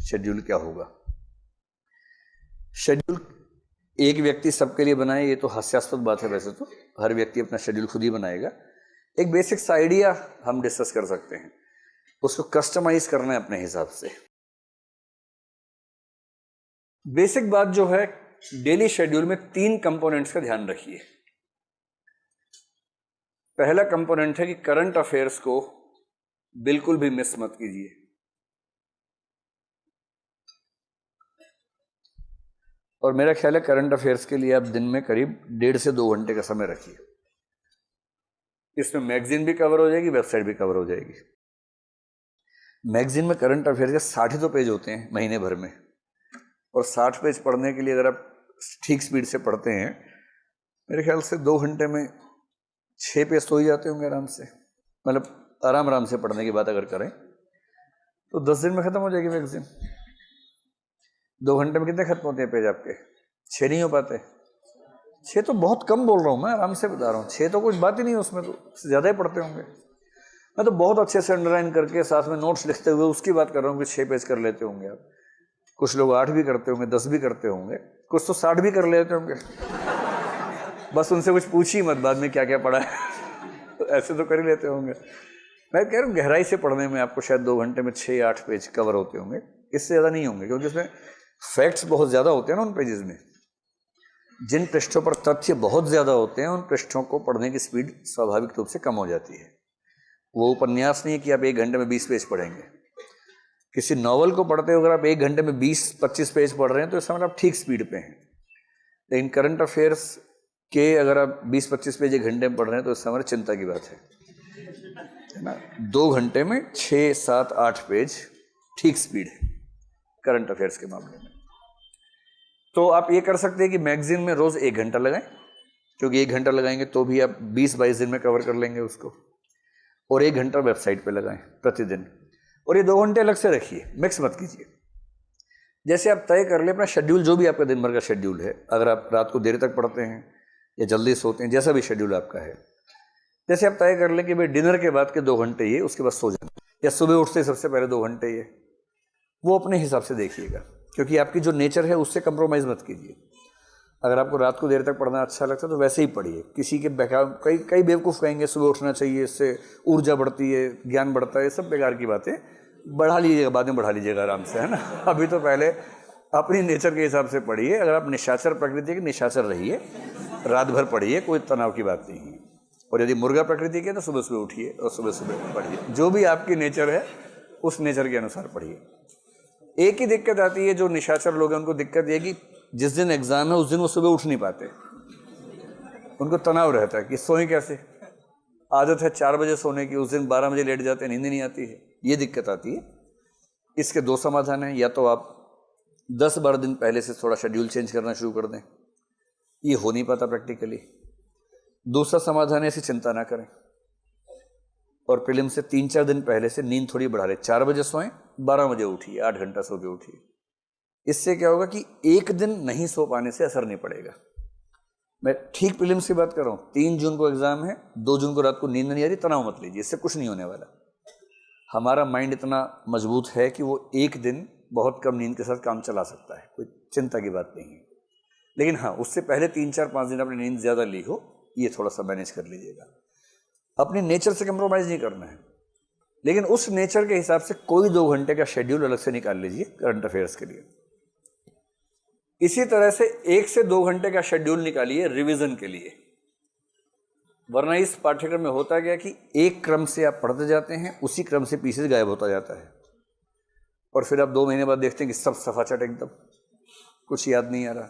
Schedule क्या होगा। Schedule एक व्यक्ति सबके लिए बनाए, ये तो हास्यास्पद बात है। वैसे तो हर व्यक्ति अपना शेड्यूल खुद ही बनाएगा। एक बेसिक्स आइडिया हम डिस्कस कर सकते हैं, उसको कस्टमाइज करना है अपने हिसाब से। बेसिक बात जो है, डेली शेड्यूल में 3 कंपोनेंट्स का ध्यान रखिए। पहला कंपोनेंट है कि करंट अफेयर्स को बिल्कुल भी मिस मत कीजिए। और मेरा ख्याल है करंट अफेयर्स के लिए आप दिन में करीब 1.5 से 2 घंटे का समय रखिए। इसमें मैगजीन भी कवर हो जाएगी, वेबसाइट भी कवर हो जाएगी। मैगजीन में करंट अफेयर्स के 60 तो पेज होते हैं महीने भर में, और 60 पेज पढ़ने के लिए अगर आप ठीक स्पीड से पढ़ते हैं, मेरे ख्याल से 2 घंटे में 6 पेज तो ही जाते होंगे आराम से। मतलब आराम से पढ़ने की बात अगर करें तो 10 दिन में खत्म हो जाएगी मैगजीन। 2 घंटे में कितने खत्म होते हैं पेज आपके? 6 नहीं हो पाते। 6 तो बहुत कम बोल रहा हूँ मैं, आराम से बता रहा हूँ। 6 तो कुछ बात ही नहीं है, उसमें तो ज़्यादा ही पढ़ते होंगे। मैं तो बहुत अच्छे से अंडरलाइन करके साथ में नोट्स लिखते हुए उसकी बात कर रहा हूँ कि 6 पेज कर लेते होंगे आप। कुछ लोग 8 भी करते होंगे, 10 भी करते होंगे, कुछ तो 60 भी कर लेते होंगे। बस उनसे कुछ पूछिए मत बाद में क्या क्या पढ़ा है। तो ऐसे तो कर ही लेते होंगे। मैं कह रहा हूँ गहराई से पढ़ने में आपको शायद 2 घंटे में 6-8 पेज कवर होते होंगे, इससे ज़्यादा नहीं होंगे, क्योंकि उसमें फैक्ट्स बहुत ज़्यादा होते हैं ना उन पेजेस में। जिन पृष्ठों पर तथ्य बहुत ज़्यादा होते हैं, उन पृष्ठों को पढ़ने की स्पीड स्वाभाविक रूप से कम हो जाती है। वो उपन्यास नहीं है कि आप 1 घंटे में 20 पेज पढ़ेंगे। किसी नॉवल को पढ़ते हो अगर आप 1 घंटे में 20-25 पेज पढ़ रहे हैं तो इस समय आप ठीक स्पीड पे हैं। लेकिन करंट अफेयर्स के अगर आप 20-25 पेज 1 घंटे में पढ़ रहे हैं तो इस समय चिंता की बात है ना। 2 घंटे में 6-7-8 पेज ठीक स्पीड है करंट अफेयर्स के मामले में। तो आप ये कर सकते हैं कि मैगजीन में रोज 1 घंटा लगाएं, क्योंकि 1 घंटा लगाएंगे तो भी आप 20-22 दिन में कवर कर लेंगे उसको। और 1 घंटा वेबसाइट पे लगाएं प्रतिदिन। और ये 2 घंटे अलग से रखिए, मिक्स मत कीजिए। जैसे आप तय कर ले अपना शेड्यूल, जो भी आपका दिन भर का शेड्यूल है। अगर आप रात को देर तक पढ़ते हैं या जल्दी सोते हैं, जैसा भी शेड्यूल आपका है, जैसे आप तय कर लें कि भाई डिनर के बाद के 2 घंटे ये, उसके बाद सो जाए, या सुबह उठते सबसे पहले 2 घंटे ये, वो अपने हिसाब से देखिएगा। क्योंकि आपकी जो नेचर है उससे कंप्रोमाइज़ मत कीजिए। अगर आपको रात को देर तक पढ़ना अच्छा लगता है तो वैसे ही पढ़िए। किसी के कई बेवकूफ़ कहेंगे सुबह उठना चाहिए, इससे ऊर्जा बढ़ती है, ज्ञान बढ़ता है, ये सब बेकार की बातें। बढ़ा लीजिएगा, बाद में बढ़ा लीजिएगा आराम से, है ना। अभी तो पहले अपनी नेचर के हिसाब से पढ़िए। अगर आप निशाचर प्रकृति के, निशाचर रहिए, रात भर पढ़िए, कोई तनाव की बात नहीं है। और यदि मुर्गा प्रकृति के तो सुबह सुबह उठिए और सुबह सुबह पढ़िए। जो भी आपकी नेचर है उस नेचर के अनुसार पढ़िए। एक ही दिक्कत आती है, जो निशाचर लोग हैं उनको दिक्कत ये कि जिस दिन एग्जाम है उस दिन वो सुबह उठ नहीं पाते। उनको तनाव रहता है कि सोएं कैसे। आदत है 4 बजे सोने की, उस दिन 12 बजे लेट जाते हैं, नींद नहीं आती है। ये दिक्कत आती है। इसके 2 समाधान हैं। या तो आप 10-12 दिन पहले से थोड़ा शेड्यूल चेंज करना शुरू कर दें, ये हो नहीं पाता प्रैक्टिकली। दूसरा समाधान है, ऐसी चिंता ना करें और प्रीलिम से 3-4 दिन पहले से नींद थोड़ी बढ़ा लें। 4 बजे सोएं, 12 बजे उठिए, 8 घंटा सो के उठिए। इससे क्या होगा कि एक दिन नहीं सो पाने से असर नहीं पड़ेगा। मैं ठीक प्रीलिम्स की बात कर रहा हूँ। 3 जून को एग्जाम है, 2 जून को रात को नींद नहीं आ रही, तनाव मत लीजिए, इससे कुछ नहीं होने वाला। हमारा माइंड इतना मजबूत है कि वो एक दिन बहुत कम नींद के साथ काम चला सकता है, कोई चिंता की बात नहीं है। लेकिन हाँ, उससे पहले 3-4-5 दिन अपनी नींद ज़्यादा ली हो, ये थोड़ा सा मैनेज कर लीजिएगा। अपने नेचर से कंप्रोमाइज़ नहीं करना है, लेकिन उस नेचर के हिसाब से कोई 2 घंटे का शेड्यूल अलग से निकाल लीजिए करंट अफेयर्स के लिए। इसी तरह से 1 से 2 घंटे का शेड्यूल निकालिए रिवीजन के लिए। वरना इस पाठ्यक्रम में होता क्या कि एक क्रम से आप पढ़ते जाते हैं, उसी क्रम से पीछे गायब होता जाता है, और फिर आप 2 महीने बाद देखते हैं कि सब सफाचट एकदम, कुछ याद नहीं आ रहा।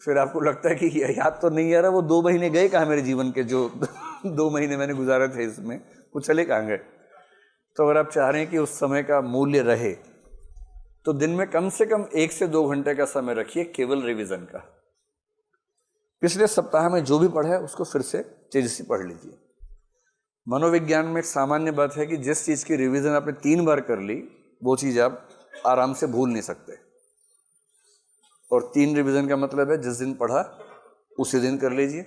फिर आपको लगता है कि याद तो नहीं आ रहा, वो 2 महीने गए कहाँ मेरे जीवन के, जो 2 महीने मैंने गुजारे थे इसमें, वो चले कहाँ गए। तो अगर आप चाह रहे हैं कि उस समय का मूल्य रहे तो दिन में कम से कम 1 से 2 घंटे का समय रखिए केवल रिवीजन का। पिछले सप्ताह में जो भी पढ़ा है उसको फिर से तेजी से पढ़ लीजिए। मनोविज्ञान में एक सामान्य बात है कि जिस चीज़ की रिवीजन आपने 3 बार कर ली, वो चीज़ आप आराम से भूल नहीं सकते। और 3 रिवीजन का मतलब है जिस दिन पढ़ा उसी दिन कर लीजिए।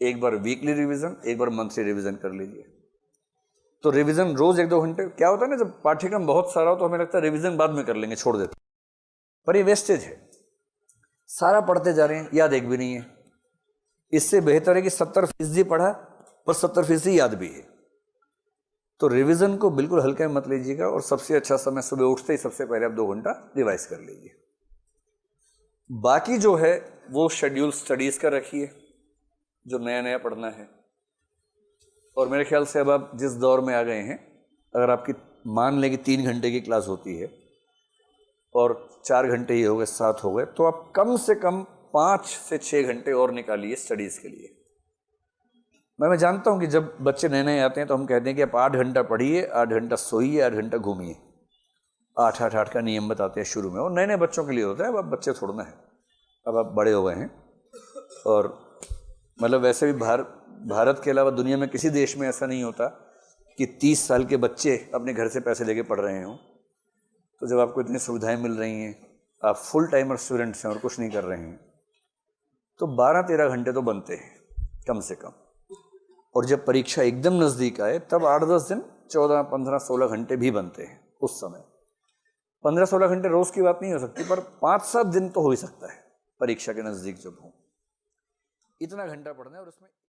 एक बार वीकली रिवीजन, एक बार मंथली रिवीजन कर लीजिए। तो रिवीजन रोज 1-2 घंटे। क्या होता है ना, जब पाठ्यक्रम बहुत सारा हो तो हमें लगता है रिवीजन बाद में कर लेंगे, छोड़ देते, पर ये वेस्टेज है। सारा पढ़ते जा रहे हैं, याद एक भी नहीं है। इससे बेहतर है कि 70% पढ़ा पर 70% याद भी है। तो रिवीजन को बिल्कुल हल्के में मत लीजिएगा, और सबसे अच्छा समय सुबह उठते ही सबसे पहले आप 2 घंटा रिवाइज कर लीजिए। बाकी जो है वो शेड्यूल स्टडीज का रखिए, जो नया नया पढ़ना है। और मेरे ख्याल से अब आप जिस दौर में आ गए हैं, अगर आपकी मान लें कि 3 घंटे की क्लास होती है और 4 घंटे ही हो गए, 7 हो गए, तो आप कम से कम 5 से 6 घंटे और निकालिए स्टडीज के लिए। मैं जानता हूं कि जब बच्चे नए नए आते हैं तो हम कहते हैं कि आप 8 घंटा पढ़िए, 8 घंटा सोइए, 8 घंटा घूमिए। 8-8-8 का नियम बताते हैं शुरू में, और नए नए बच्चों के लिए होता है। अब आप बच्चे छोड़ना है, अब आप बड़े हो गए हैं। और मतलब वैसे भी भारत के अलावा दुनिया में किसी देश में ऐसा नहीं होता कि 30 साल के बच्चे अपने घर से पैसे लेके पढ़ रहे हों। तो जब आपको इतनी सुविधाएं मिल रही हैं, आप फुल टाइमर स्टूडेंट्स हैं और कुछ नहीं कर रहे हैं, तो 12-13 घंटे तो बनते हैं कम से कम। और जब परीक्षा एकदम नज़दीक आए तब 8-10 दिन 14-15-16 घंटे भी बनते हैं। उस समय 15-16 घंटे रोज़ की बात नहीं हो सकती, पर 5-7 दिन तो हो ही सकता है परीक्षा के नज़दीक जब हो। इतना घंटा पढ़ना है, और उसमें